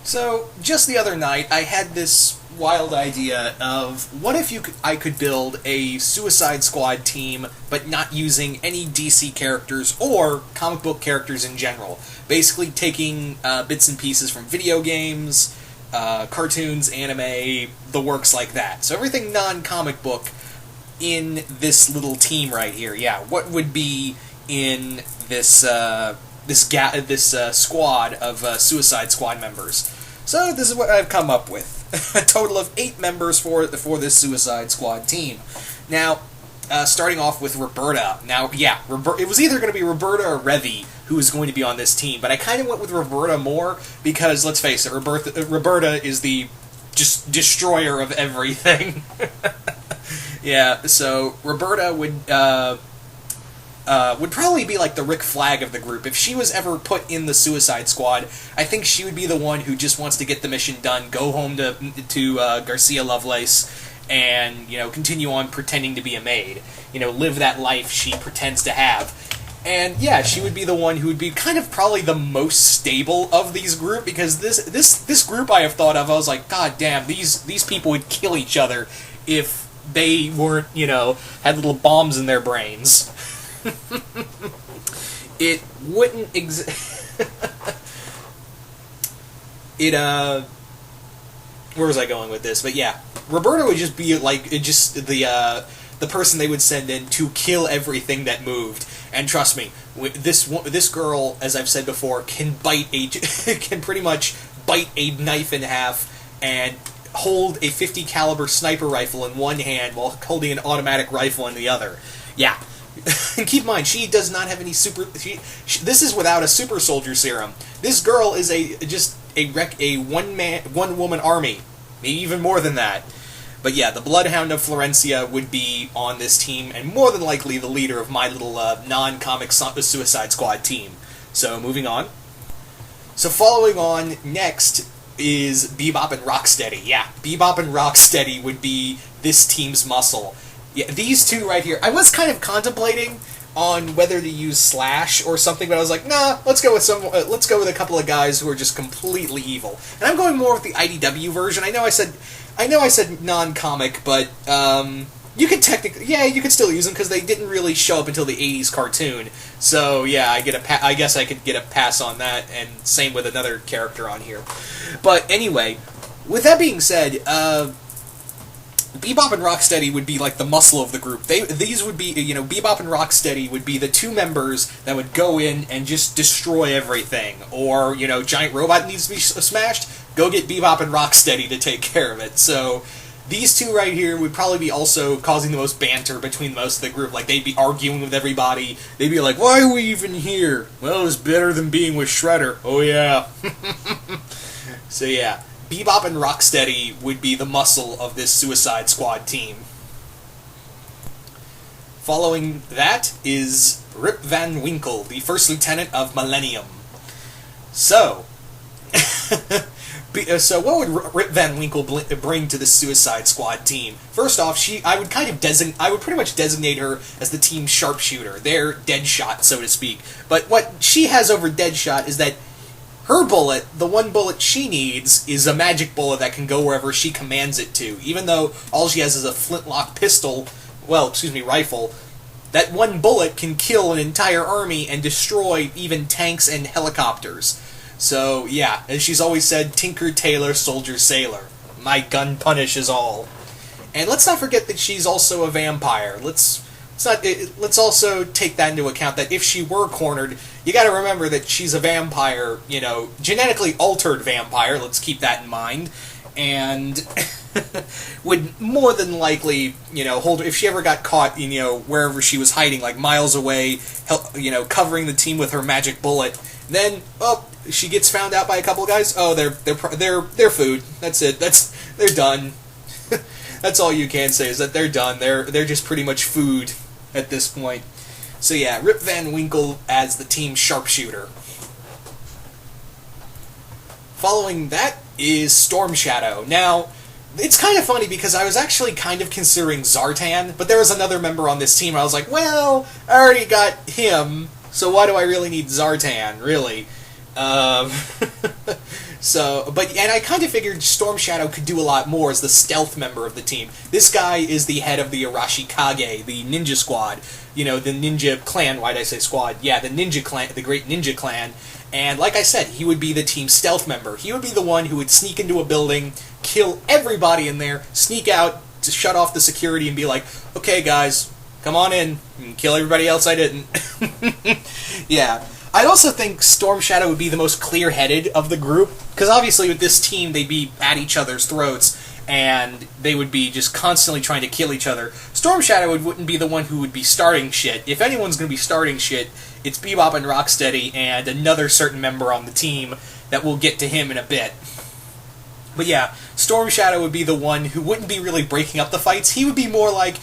So, just the other night, I had this wild idea of what if I could build a Suicide Squad team, but not using any DC characters or comic book characters in general. Basically, taking bits and pieces from video games, cartoons, anime, the works like that. So everything non-comic book in this little team right here. Yeah, what would be in this squad of Suicide Squad members? So this is what I've come up with. A total of 8 members for this Suicide Squad team. Now, starting off with Roberta. Now, yeah, it was either going to be Roberta or Revy who was going to be on this team, but I kind of went with Roberta more because, let's face it, Roberta is the just destroyer of everything. Yeah, so Roberta would probably be like the Rick Flag of the group. If she was ever put in the Suicide Squad, I think she would be the one who just wants to get the mission done, go home to Garcia Lovelace, and continue on pretending to be a maid. Live that life she pretends to have. And yeah, she would be the one who would be kind of probably the most stable of these group, because this group I have thought of, I was like, God damn, these people would kill each other if they weren't, had little bombs in their brains. It wouldn't where was I going with this? But yeah, Roberta would just be like the person they would send in to kill everything that moved. And trust me, this girl, as I've said before, can pretty much bite a knife in half and hold a .50 caliber sniper rifle in one hand while holding an automatic rifle in the other. Yeah. And keep in mind, she does not have any this is without a super soldier serum. This girl is a one woman army, maybe even more than that. But yeah, the Bloodhound of Florencia would be on this team, and more than likely the leader of my little non-comic Suicide Squad team. So moving on. So following on next is Bebop and Rocksteady. Yeah, Bebop and Rocksteady would be this team's muscle. Yeah, these two right here. I was kind of contemplating on whether to use Slash or something, but I was like, nah, let's go with a couple of guys who are just completely evil. And I'm going more with the IDW version. I know I said non-comic, but you could still use them because they didn't really show up until the '80s cartoon. So yeah, I guess I could get a pass on that, and same with another character on here. But anyway, with that being said, Bebop and Rocksteady would be like the muscle of the group. These would be, Bebop and Rocksteady would be the two members that would go in and just destroy everything. Or, giant robot needs to be smashed, go get Bebop and Rocksteady to take care of it. So, these two right here would probably be also causing the most banter between most of the group. Like, they'd be arguing with everybody. They'd be like, why are we even here? Well, it's better than being with Shredder. Oh, yeah. So, yeah. Bebop and Rocksteady would be the muscle of this Suicide Squad team. Following that is Rip Van Winkle, the first lieutenant of Millennium. So, so what would Rip Van Winkle bring to the Suicide Squad team? First off, I would pretty much designate her as the team sharpshooter, their Deadshot, so to speak. But what she has over Deadshot is that her bullet, the one bullet she needs, is a magic bullet that can go wherever she commands it to. Even though all she has is a flintlock rifle, that one bullet can kill an entire army and destroy even tanks and helicopters. So, yeah, as she's always said, Tinker, Tailor, Soldier, Sailor. My gun punishes all. And let's not forget that she's also a vampire. Let's also take that into account, that if she were cornered, you gotta remember that she's a vampire, genetically altered vampire, let's keep that in mind, and would more than likely, hold her, if she ever got caught, wherever she was hiding, like miles away, covering the team with her magic bullet, then, she gets found out by a couple of guys, they're food, that's it, they're done. That's all you can say, is that they're done, they're just pretty much food at this point. So yeah, Rip Van Winkle as the team sharpshooter. Following that is Storm Shadow. Now, it's kind of funny because I was actually kind of considering Zartan, but there was another member on this team. I was like, well, I already got him, so why do I really need Zartan, really? And I kind of figured Storm Shadow could do a lot more as the stealth member of the team. This guy is the head of the Arashikage, the ninja squad. The ninja clan. Why did I say squad? Yeah, the ninja clan, the great ninja clan. And like I said, he would be the team stealth member. He would be the one who would sneak into a building, kill everybody in there, sneak out to shut off the security and be like, okay, guys, come on in, and kill everybody else I didn't. Yeah. I also think Storm Shadow would be the most clear-headed of the group, because obviously with this team they'd be at each other's throats, and they would be just constantly trying to kill each other. Storm Shadow wouldn't be the one who would be starting shit. If anyone's going to be starting shit, it's Bebop and Rocksteady and another certain member on the team that we'll get to him in a bit. But yeah, Storm Shadow would be the one who wouldn't be really breaking up the fights. He would be more like,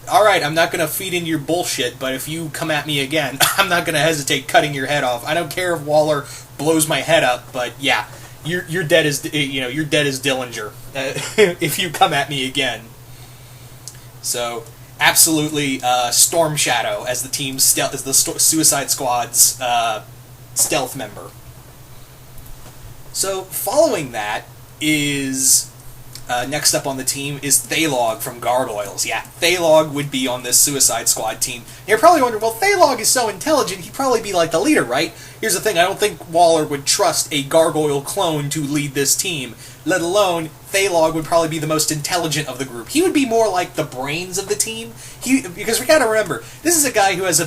alright, I'm not going to feed into your bullshit, but if you come at me again, I'm not going to hesitate cutting your head off. I don't care if Waller blows my head up, but yeah, you're dead as you're dead as Dillinger if you come at me again. So absolutely, Storm Shadow as the team's as the Suicide Squad's stealth member. So following that is. Next up on the team is Thalog from Gargoyles. Yeah, Thalog would be on this Suicide Squad team. And you're probably wondering, well, Thalog is so intelligent, he'd probably be like the leader, right? Here's the thing, I don't think Waller would trust a Gargoyle clone to lead this team, let alone Thalog would probably be the most intelligent of the group. He would be more like the brains of the team, because we gotta remember, this is a guy who has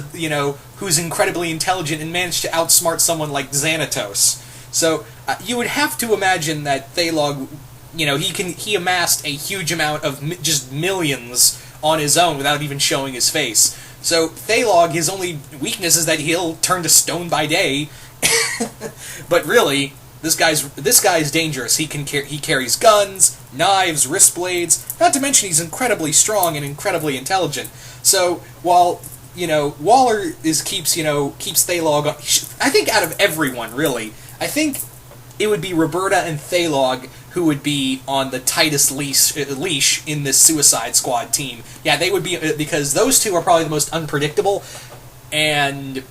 who's incredibly intelligent and managed to outsmart someone like Xanatos. So, you would have to imagine that Thalog... he amassed a huge amount of just millions on his own without even showing his face. So Thalog, his only weakness is that he'll turn to stone by day. But really, this guy's dangerous. He carries guns, knives, wrist blades. Not to mention he's incredibly strong and incredibly intelligent. So while Waller keeps Thalog, I think out of everyone really, I think it would be Roberta and Thalog who would be on the tightest leash in this Suicide Squad team. Yeah, they would be, because those two are probably the most unpredictable, and,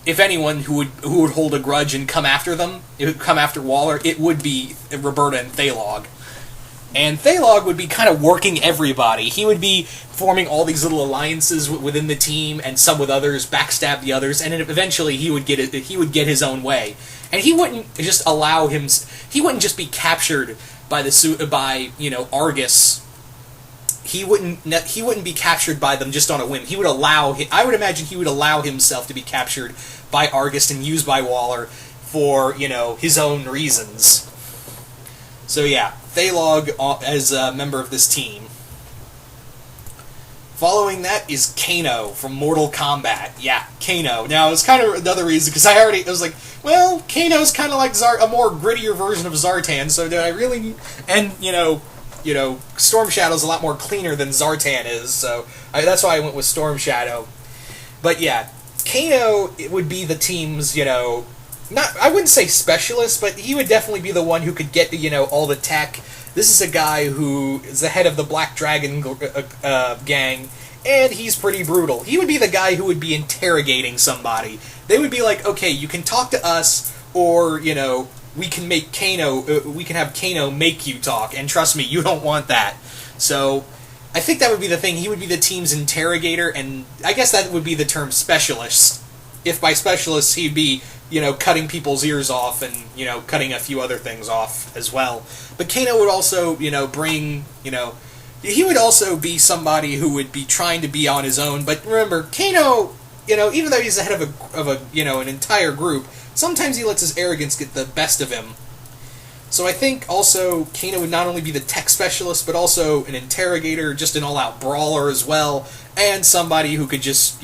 if anyone who would hold a grudge and come after them, come after Waller, it would be Roberta and Thalog. And Thalog would be kind of working everybody. He would be forming all these little alliances within the team, and some with others, backstab the others, and then eventually he would get his own way. And he wouldn't just he wouldn't just be captured by Argus. He wouldn't be captured by them just on a whim. I would imagine he would allow himself to be captured by Argus and used by Waller for, his own reasons. So yeah, Thalog as a member of this team. Following that is Kano from Mortal Kombat. Yeah, Kano. Now, it's kind of another reason, because I was like, well, Kano's kind of like a more grittier version of Zartan, so did I really... And, Storm Shadow's a lot more cleaner than Zartan is, so that's why I went with Storm Shadow. But yeah, Kano would be the team's, I wouldn't say specialist, but he would definitely be the one who could get, all the tech. This is a guy who is the head of the Black Dragon gang, and he's pretty brutal. He would be the guy who would be interrogating somebody. They would be like, okay, you can talk to us, or, we can have Kano make you talk, and trust me, you don't want that. So, I think that would be the thing. He would be the team's interrogator, and I guess that would be the term specialist. If by specialists he'd be, cutting people's ears off and, cutting a few other things off as well. But Kano would also, bring, he would also be somebody who would be trying to be on his own. But remember, Kano, even though he's the head of an entire group, sometimes he lets his arrogance get the best of him. So I think also Kano would not only be the tech specialist, but also an interrogator, just an all-out brawler as well, and somebody who could just,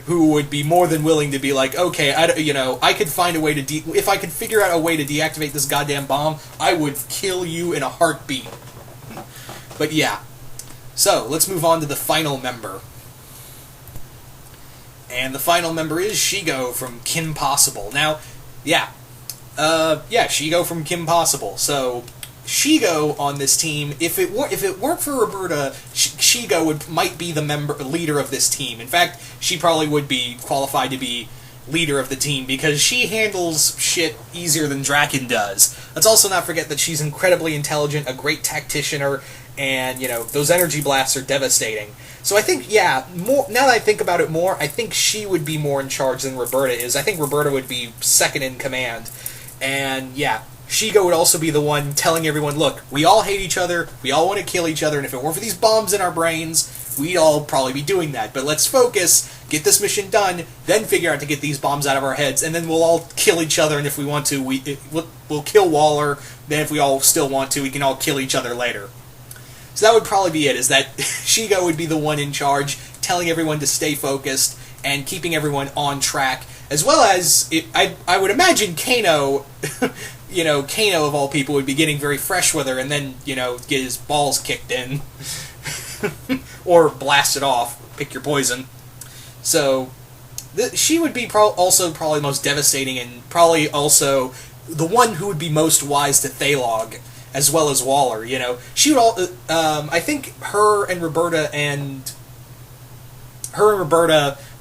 who would be more than willing to be like, okay, I could find a way to if I could figure out a way to deactivate this goddamn bomb, I would kill you in a heartbeat. But yeah. So, let's move on to the final member. And the final member is Shigo from Kim Possible. Now, Shigo from Kim Possible. So, Shigo on this team, if it weren't for Roberta, Shigo might be the leader of this team. In fact, she probably would be qualified to be, leader of the team, because she handles shit easier than Draken does. Let's also not forget that she's incredibly intelligent, a great tacticianer, and, those energy blasts are devastating. So I think, now that I think about it more, I think she would be more in charge than Roberta is. I think Roberta would be second in command. And, Shigo would also be the one telling everyone, look, we all hate each other, we all want to kill each other, and if it weren't for these bombs in our brains, we'd all probably be doing that. But let's focus, get this mission done, then figure out to get these bombs out of our heads, and then we'll all kill each other, and if we want to, we'll kill Waller, then if we all still want to, we can all kill each other later. So that would probably be it, is that Shigo would be the one in charge, telling everyone to stay focused, and keeping everyone on track, as well as, I would imagine Kano... Kano of all people would be getting very fresh with her, and then, get his balls kicked in. Or blasted off. Pick your poison. So, she would be also probably the most devastating, and probably also the one who would be most wise to Thalog, as well as Waller, She would I think her and Roberta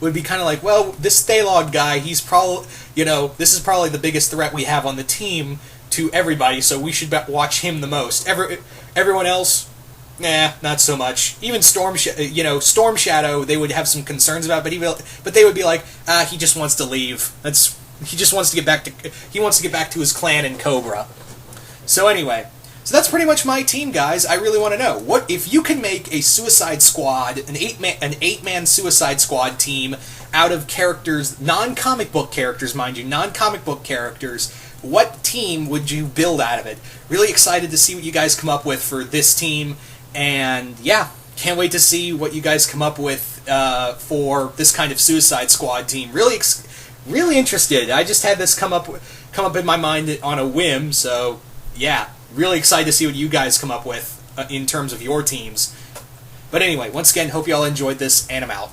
would be kind of like, well, this Thalog guy, he's probably, this is probably the biggest threat we have on the team to everybody, so we should watch him the most. Everyone else, nah, not so much. Even Storm Shadow, they would have some concerns about, but they would be like, he just wants to leave. He just wants to get back to his clan in Cobra. So anyway. So that's pretty much my team, guys. I really want to know, what if you can make a Suicide Squad, an eight-man Suicide Squad team out of characters, non-comic book characters, mind you, non-comic book characters, what team would you build out of it? Really excited to see what you guys come up with for this team, and can't wait to see what you guys come up with for this kind of Suicide Squad team. Really interested. I just had this come up in my mind on a whim, so really excited to see what you guys come up with in terms of your teams. But anyway, once again, hope you all enjoyed this, and I'm out.